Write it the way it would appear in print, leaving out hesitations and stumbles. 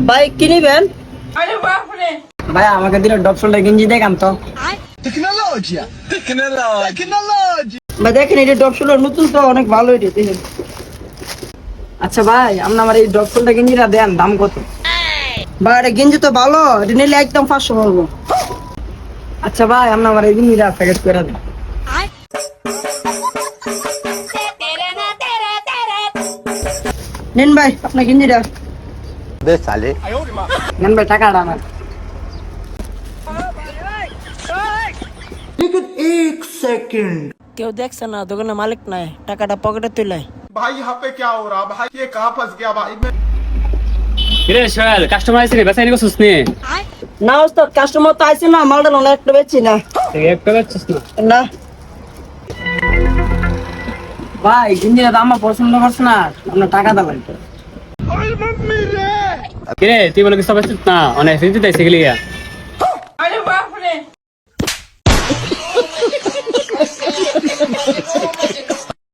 ভাই কি নিবেন? ভাই আমাকে দিলে ডপসলটা গেঞ্জি দেখাম তো। ভাই দেখেন এটা ডপসলের নতুন তো অনেক ভালো এটা দেখেন। আচ্ছা ভাই আপনি আমার এই ডপসলটা গেঞ্জিটা দেন, দাম কত? ভাই এটা গেঞ্জি তো ভালো, এটা নিলে একদম 500 পড়বো। আচ্ছা ভাই আপনি আমার এই গেঞ্জিটা প্যাকেট করে দেন। নেন ভাই আপনার গেঞ্জিটা। নেন ভাই টাকাটা আমার। কেউ দেখছে না, দোকানের মালিক নাই, টাকাটা পকেটে তুলে। भाई यहाँ पे क्या हो रहा भाई ये कहाँ फंस गया भाई मैं কিরে সোহেল, কাস্টমার আইছে রে, বেচাই নিকো সুসনি? না ওস্তাদ, কাস্টমার তো আইছে না, মালটা না একটা বেচছি না। একটা বেচছিস না? না ভাই গেঞ্জিটা তো আমার পছন্দ করছে না, আপনার টাকা দেবেন। কিরে তুই বলে কিছু বেচছিস না? অনেক ফিরতে চাইছে গেলি গা।